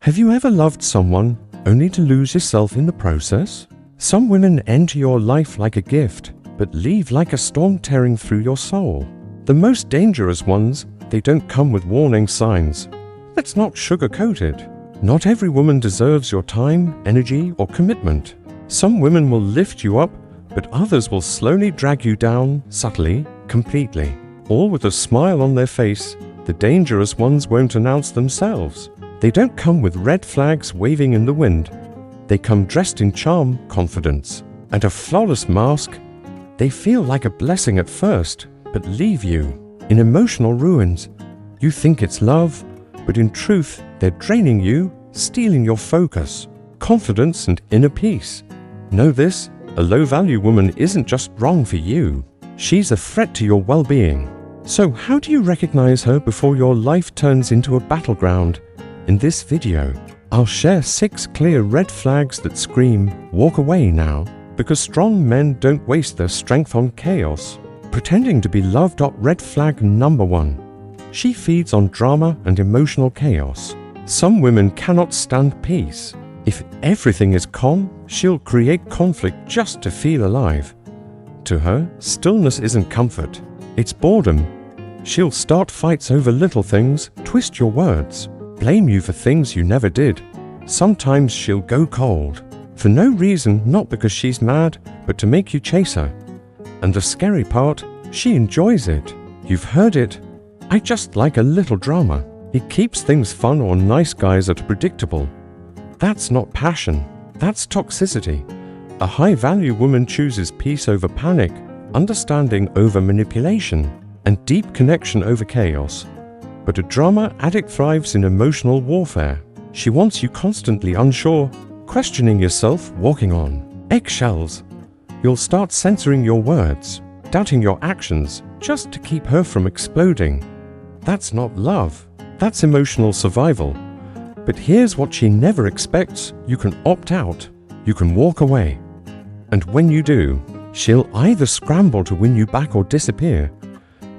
Have you ever loved someone only to lose yourself in the process? Some women enter your life like a gift, but leave like a storm tearing through your soul. The most dangerous ones, they don't come with warning signs. Let's not sugarcoat it. Not every woman deserves your time, energy, or commitment. Some women will lift you up, but others will slowly drag you down, subtly, completely. All with a smile on their face. The dangerous ones won't announce themselves. They don't come with red flags waving in the wind. They come dressed in charm, confidence, and a flawless mask. They feel like a blessing at first, but leave you in emotional ruins. You think it's love, but in truth, they're draining you, stealing your focus, confidence, and inner peace. Know this, a low-value woman isn't just wrong for you. She's a threat to your well-being. So how do you recognize her before your life turns into a battleground? In this video, I'll share 6 clear red flags that scream, walk away now, because strong men don't waste their strength on chaos. Pretending to be loved. Red flag number 1. She feeds on drama and emotional chaos. Some women cannot stand peace. If everything is calm, she'll create conflict just to feel alive. To her, stillness isn't comfort, it's boredom. She'll start fights over little things, twist your words, blame you for things you never did. Sometimes she'll go cold, for no reason, not because she's mad, but to make you chase her. And the scary part, she enjoys it. You've heard it. I just like a little drama. It keeps things fun, or nice guys are predictable. That's not passion, that's toxicity. A high-value woman chooses peace over panic, understanding over manipulation, and deep connection over chaos. But a drama addict thrives in emotional warfare. She wants you constantly unsure, questioning yourself, walking on eggshells. You'll start censoring your words, doubting your actions, just to keep her from exploding. That's not love, that's emotional survival. But here's what she never expects: you can opt out, you can walk away. And when you do, she'll either scramble to win you back or disappear,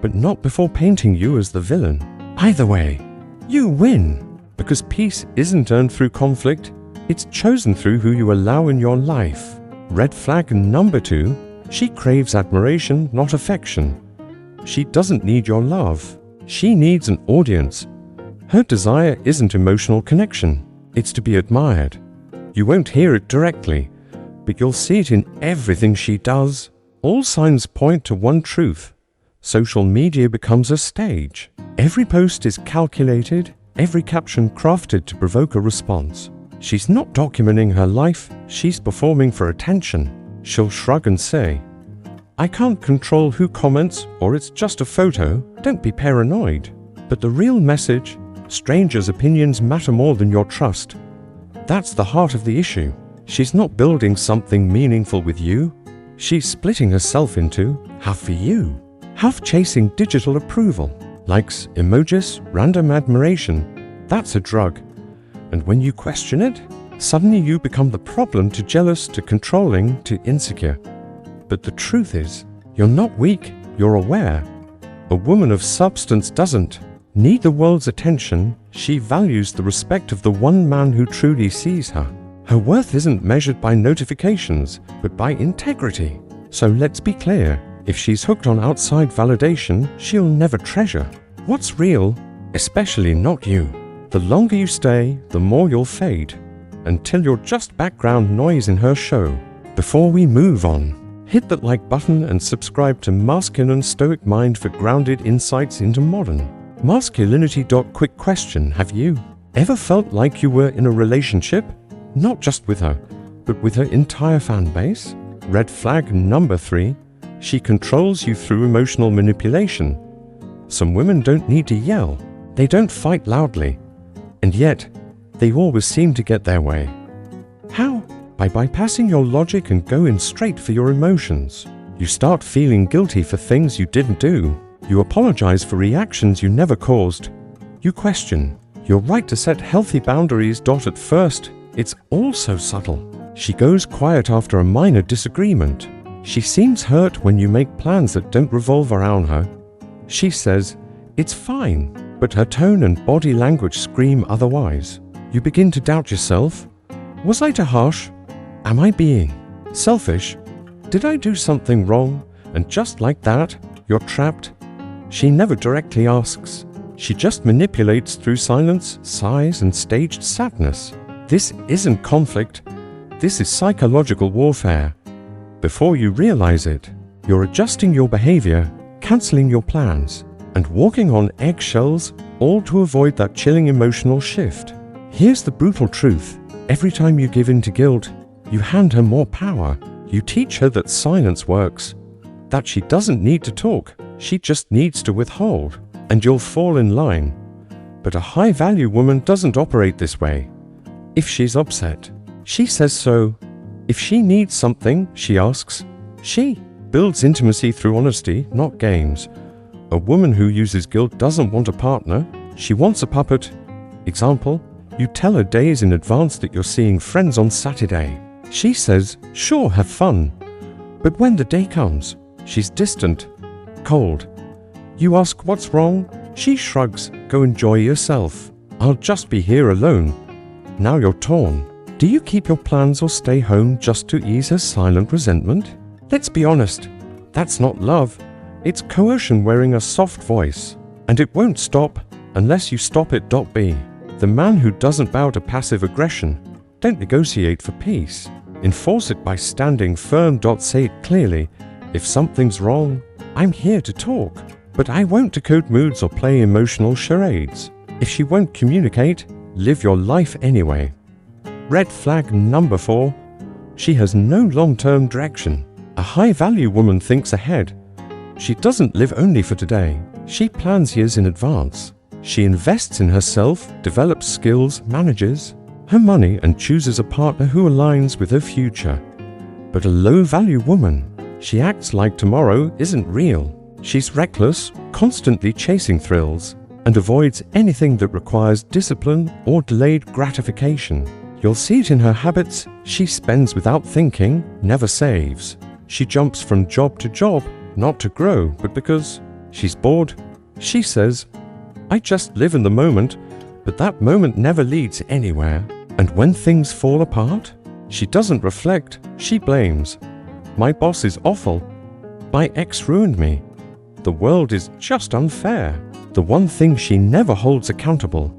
but not before painting you as the villain. Either way, you win, because peace isn't earned through conflict, it's chosen through who you allow in your life. Red flag number 2, she craves admiration, not affection. She doesn't need your love, she needs an audience. Her desire isn't emotional connection, it's to be admired. You won't hear it directly, but you'll see it in everything she does. All signs point to one truth: social media becomes a stage. Every post is calculated, every caption crafted to provoke a response. She's not documenting her life, she's performing for attention. She'll shrug and say, "I can't control who comments," or "It's just a photo, don't be paranoid." But the real message: strangers' opinions matter more than your trust. That's the heart of the issue. She's not building something meaningful with you. She's splitting herself into half for you, half chasing digital approval. Likes, emojis, random admiration. That's a drug. And when you question it, suddenly you become the problem, to jealous, to controlling, to insecure. But the truth is, you're not weak, you're aware. A woman of substance doesn't need the world's attention. She values the respect of the one man who truly sees her. Her worth isn't measured by notifications, but by integrity. So let's be clear, if she's hooked on outside validation, she'll never treasure what's real, especially not you. The longer you stay, the more you'll fade, until you're just background noise in her show. Before we move on, hit that like button and subscribe to Masculine and Stoic Mind for grounded insights into modern masculinity. Quick question: have you ever felt like you were in a relationship, not just with her, but with her entire fan base? Red flag number 3, she controls you through emotional manipulation. Some women don't need to yell, they don't fight loudly, and yet they always seem to get their way. How? By bypassing your logic and going straight for your emotions. You start feeling guilty for things you didn't do. You apologize for reactions you never caused. You question your right to set healthy boundaries. At first, it's all so subtle. She goes quiet after a minor disagreement. She seems hurt when you make plans that don't revolve around her. She says, "It's fine," but her tone and body language scream otherwise. You begin to doubt yourself. Was I too harsh? Am I being selfish? Did I do something wrong? And just like that, you're trapped. She never directly asks. She just manipulates through silence, sighs, and staged sadness. This isn't conflict. This is psychological warfare. Before you realize it, you're adjusting your behavior, canceling your plans, and walking on eggshells, all to avoid that chilling emotional shift. Here's the brutal truth. Every time you give in to guilt, you hand her more power. You teach her that silence works, that she doesn't need to talk, she just needs to withhold, and you'll fall in line. But a high-value woman doesn't operate this way. If she's upset, she says so. If she needs something, she asks. She builds intimacy through honesty, not games. A woman who uses guilt doesn't want a partner, she wants a puppet. Example, you tell her days in advance that you're seeing friends on Saturday. She says, sure, have fun. But when the day comes, she's distant, cold. You ask what's wrong? She shrugs, go enjoy yourself. I'll just be here alone. Now you're torn. Do you keep your plans or stay home just to ease her silent resentment? Let's be honest, that's not love. It's coercion wearing a soft voice. And it won't stop unless you stop it. B. The man who doesn't bow to passive aggression, don't negotiate for peace. Enforce it by standing firm. Say it clearly. If something's wrong, I'm here to talk. But I won't decode moods or play emotional charades. If she won't communicate, live your life anyway. Red flag number 4. She has no long-term direction. A high-value woman thinks ahead. She doesn't live only for today. She plans years in advance. She invests in herself, develops skills, manages her money, and chooses a partner who aligns with her future. But a low-value woman, she acts like tomorrow isn't real. She's reckless, constantly chasing thrills, and avoids anything that requires discipline or delayed gratification. You'll see it in her habits. She spends without thinking, never saves. She jumps from job to job, not to grow, but because she's bored. She says, I just live in the moment, but that moment never leads anywhere. And when things fall apart, she doesn't reflect, she blames. My boss is awful. My ex ruined me. The world is just unfair. The one thing she never holds accountable,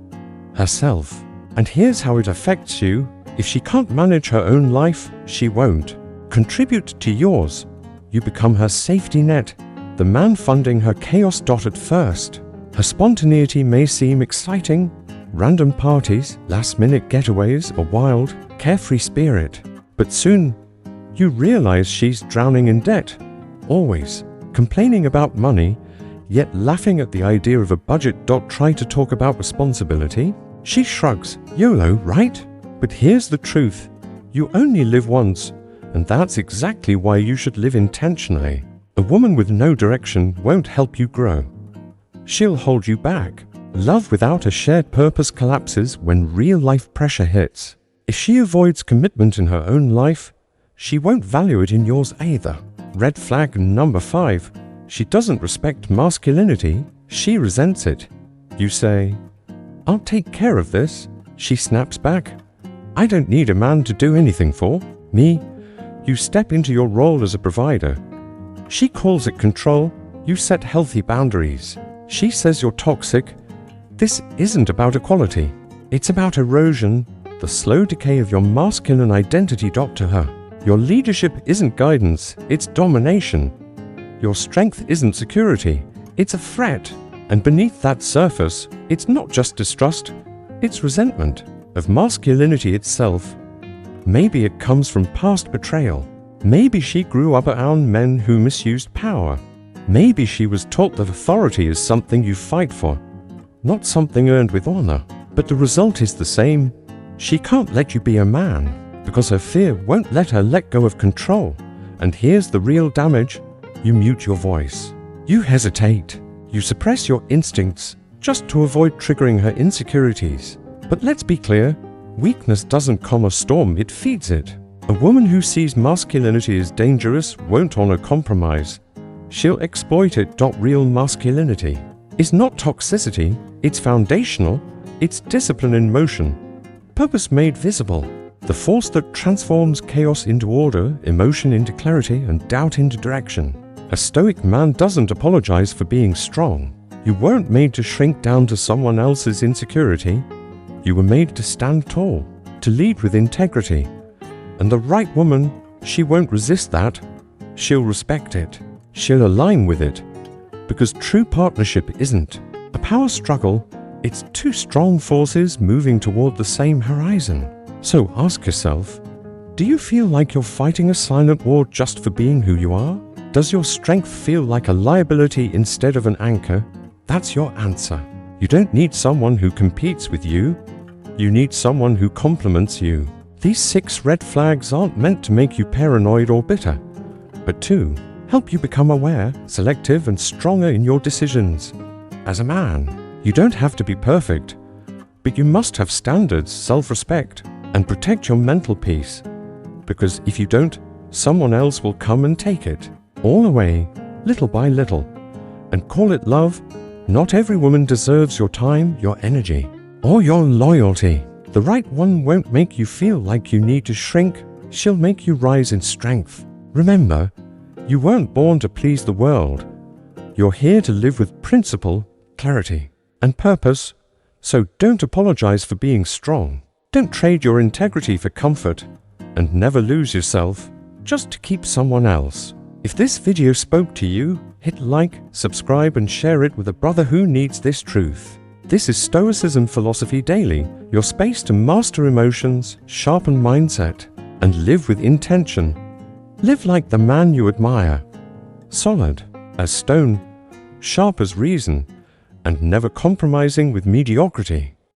herself. And here's how it affects you. If she can't manage her own life, she won't contribute to yours. You become her safety net, the man funding her chaos. At first, her spontaneity may seem exciting. Random parties, last-minute getaways, a wild, carefree spirit. But soon, you realize she's drowning in debt. Always complaining about money, yet laughing at the idea of a budget. Try to talk about responsibility. She shrugs, YOLO, right? But here's the truth. You only live once, and that's exactly why you should live intentionally. A woman with no direction won't help you grow. She'll hold you back. Love without a shared purpose collapses when real-life pressure hits. If she avoids commitment in her own life, she won't value it in yours either. Red flag number 5. She doesn't respect masculinity, she resents it. You say, I'll take care of this. She snaps back, I don't need a man to do anything for me. You step into your role as a provider. She calls it control. You set healthy boundaries. She says you're toxic. This isn't about equality. It's about erosion, the slow decay of your masculine identity. To her, your leadership isn't guidance, it's domination. Your strength isn't security, it's a threat. And beneath that surface, it's not just distrust, it's resentment of masculinity itself. Maybe it comes from past betrayal. Maybe she grew up around men who misused power. Maybe she was taught that authority is something you fight for, not something earned with honor. But the result is the same. She can't let you be a man because her fear won't let her let go of control. And here's the real damage. You mute your voice. You hesitate. You suppress your instincts just to avoid triggering her insecurities. But let's be clear, weakness doesn't calm a storm, it feeds it. A woman who sees masculinity as dangerous won't honor compromise. She'll exploit it. Real masculinity is not toxicity, it's foundational, it's discipline in motion. Purpose made visible. The force that transforms chaos into order, emotion into clarity, and doubt into direction. A Stoic man doesn't apologize for being strong. You weren't made to shrink down to someone else's insecurity. You were made to stand tall, to lead with integrity. And the right woman, she won't resist that. She'll respect it. She'll align with it. Because true partnership isn't a power struggle, it's two strong forces moving toward the same horizon. So ask yourself, do you feel like you're fighting a silent war just for being who you are? Does your strength feel like a liability instead of an anchor? That's your answer. You don't need someone who competes with you. You need someone who complements you. These 6 red flags aren't meant to make you paranoid or bitter, but to help you become aware, selective, and stronger in your decisions. As a man, you don't have to be perfect, but you must have standards, self-respect, and protect your mental peace. Because if you don't, someone else will come and take it all away, little by little, and call it love. Not every woman deserves your time, your energy, or your loyalty. The right one won't make you feel like you need to shrink. She'll make you rise in strength. Remember, you weren't born to please the world. You're here to live with principle, clarity, and purpose. So don't apologize for being strong. Don't trade your integrity for comfort, and never lose yourself just to keep someone else. If this video spoke to you, hit like, subscribe, and share it with a brother who needs this truth. This is Stoicism Philosophy Daily, your space to master emotions, sharpen mindset, and live with intention. Live like the man you admire, solid as stone, sharp as reason, and never compromising with mediocrity.